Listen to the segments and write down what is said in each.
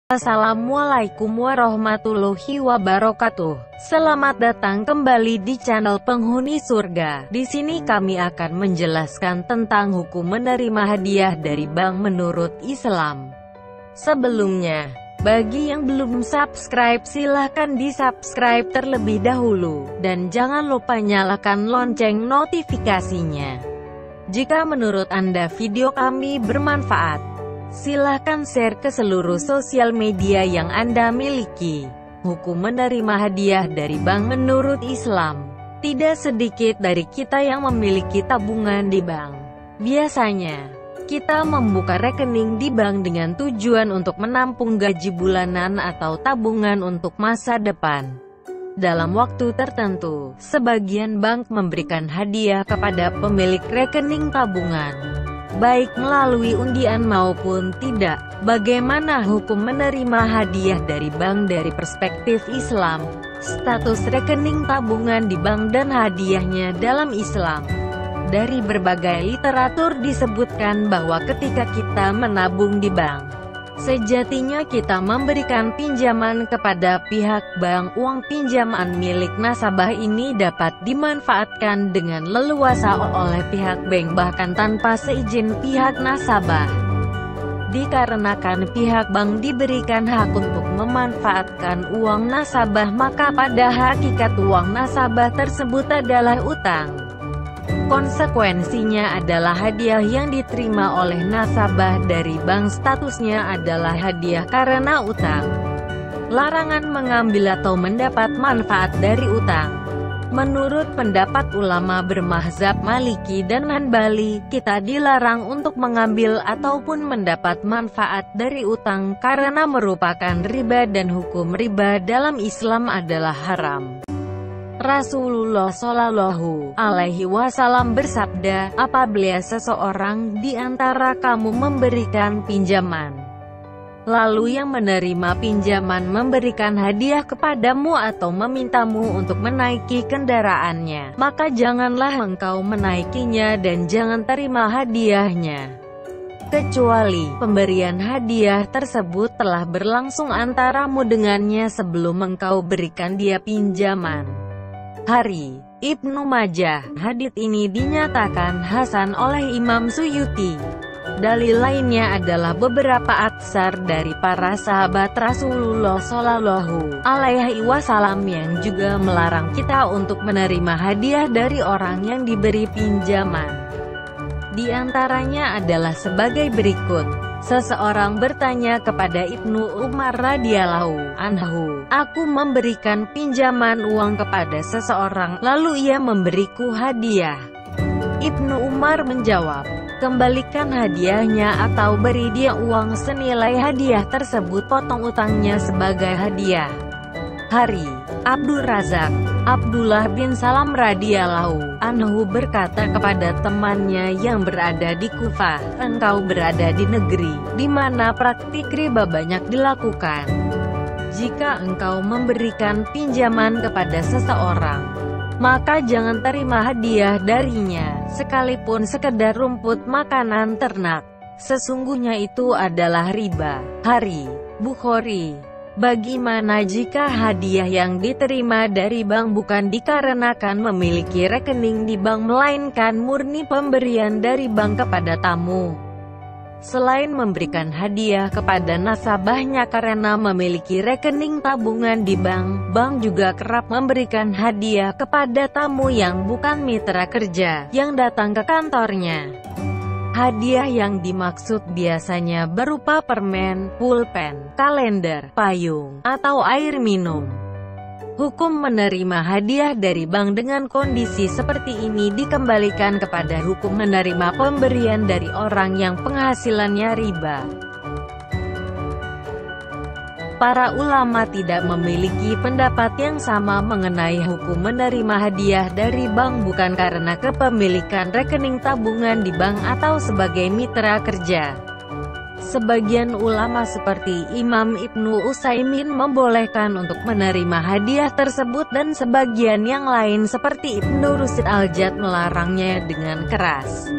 Assalamualaikum warahmatullahi wabarakatuh. Selamat datang kembali di channel Penghuni Surga. Di sini kami akan menjelaskan tentang hukum menerima hadiah dari bank menurut Islam. Sebelumnya, bagi yang belum subscribe silahkan di-subscribe terlebih dahulu, dan jangan lupa nyalakan lonceng notifikasinya. Jika menurut Anda video kami bermanfaat, silahkan share ke seluruh sosial media yang Anda miliki. Hukum menerima hadiah dari bank menurut Islam. Tidak sedikit dari kita yang memiliki tabungan di bank. Biasanya, kita membuka rekening di bank dengan tujuan untuk menampung gaji bulanan atau tabungan untuk masa depan. Dalam waktu tertentu, sebagian bank memberikan hadiah kepada pemilik rekening tabungan, baik melalui undian maupun tidak. Bagaimana hukum menerima hadiah dari bank dari perspektif Islam? Status rekening tabungan di bank dan hadiahnya dalam Islam. Dari berbagai literatur disebutkan bahwa ketika kita menabung di bank, sejatinya kita memberikan pinjaman kepada pihak bank. Uang pinjaman milik nasabah ini dapat dimanfaatkan dengan leluasa oleh pihak bank bahkan tanpa seizin pihak nasabah. Dikarenakan pihak bank diberikan hak untuk memanfaatkan uang nasabah, maka pada hakikat uang nasabah tersebut adalah utang. Konsekuensinya adalah hadiah yang diterima oleh nasabah dari bank statusnya adalah hadiah karena utang. Larangan mengambil atau mendapat manfaat dari utang. Menurut pendapat ulama bermazhab Maliki dan Hanbali, kita dilarang untuk mengambil ataupun mendapat manfaat dari utang karena merupakan riba dan hukum riba dalam Islam adalah haram. Rasulullah Shallallahu Alaihi Wasallam bersabda, apabila seseorang di antara kamu memberikan pinjaman, lalu yang menerima pinjaman memberikan hadiah kepadamu atau memintamu untuk menaiki kendaraannya, maka janganlah engkau menaikinya dan jangan terima hadiahnya, kecuali pemberian hadiah tersebut telah berlangsung antaramu dengannya sebelum engkau berikan dia pinjaman. Hari Ibnu Majah. Hadits ini dinyatakan hasan oleh Imam Suyuti. Dalil lainnya adalah beberapa atsar dari para sahabat Rasulullah Shallallahu Alaihi Wasallam yang juga melarang kita untuk menerima hadiah dari orang yang diberi pinjaman. Di antaranya adalah sebagai berikut. Seseorang bertanya kepada Ibnu Umar radhiyallahu anhu, aku memberikan pinjaman uang kepada seseorang, lalu ia memberiku hadiah. Ibnu Umar menjawab, kembalikan hadiahnya atau beri dia uang senilai hadiah tersebut, potong utangnya sebagai hadiah. Hari Abdul Razak. Abdullah bin Salam radhiyallahu anhu berkata kepada temannya yang berada di Kufah, engkau berada di negeri di mana praktik riba banyak dilakukan. Jika engkau memberikan pinjaman kepada seseorang, maka jangan terima hadiah darinya, sekalipun sekedar rumput makanan ternak. Sesungguhnya itu adalah riba. Hari Bukhari. Bagaimana jika hadiah yang diterima dari bank bukan dikarenakan memiliki rekening di bank, melainkan murni pemberian dari bank kepada tamu? Selain memberikan hadiah kepada nasabahnya karena memiliki rekening tabungan di bank, bank juga kerap memberikan hadiah kepada tamu yang bukan mitra kerja yang datang ke kantornya. Hadiah yang dimaksud biasanya berupa permen, pulpen, kalender, payung, atau air minum. Hukum menerima hadiah dari bank dengan kondisi seperti ini dikembalikan kepada hukum menerima pemberian dari orang yang penghasilannya riba. Para ulama tidak memiliki pendapat yang sama mengenai hukum menerima hadiah dari bank bukan karena kepemilikan rekening tabungan di bank atau sebagai mitra kerja. Sebagian ulama seperti Imam Ibnu Utsaimin membolehkan untuk menerima hadiah tersebut dan sebagian yang lain seperti Ibnu Rushd Al-Jad melarangnya dengan keras.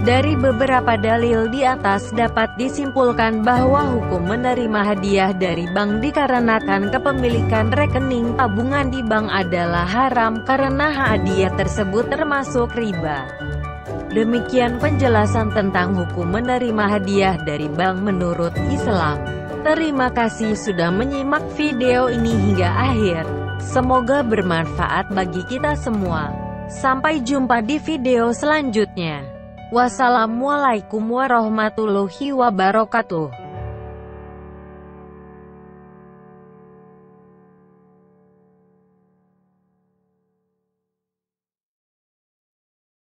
Dari beberapa dalil di atas dapat disimpulkan bahwa hukum menerima hadiah dari bank dikarenakan kepemilikan rekening tabungan di bank adalah haram karena hadiah tersebut termasuk riba. Demikian penjelasan tentang hukum menerima hadiah dari bank menurut Islam. Terima kasih sudah menyimak video ini hingga akhir. Semoga bermanfaat bagi kita semua. Sampai jumpa di video selanjutnya. Wassalamualaikum warahmatullahi wabarakatuh.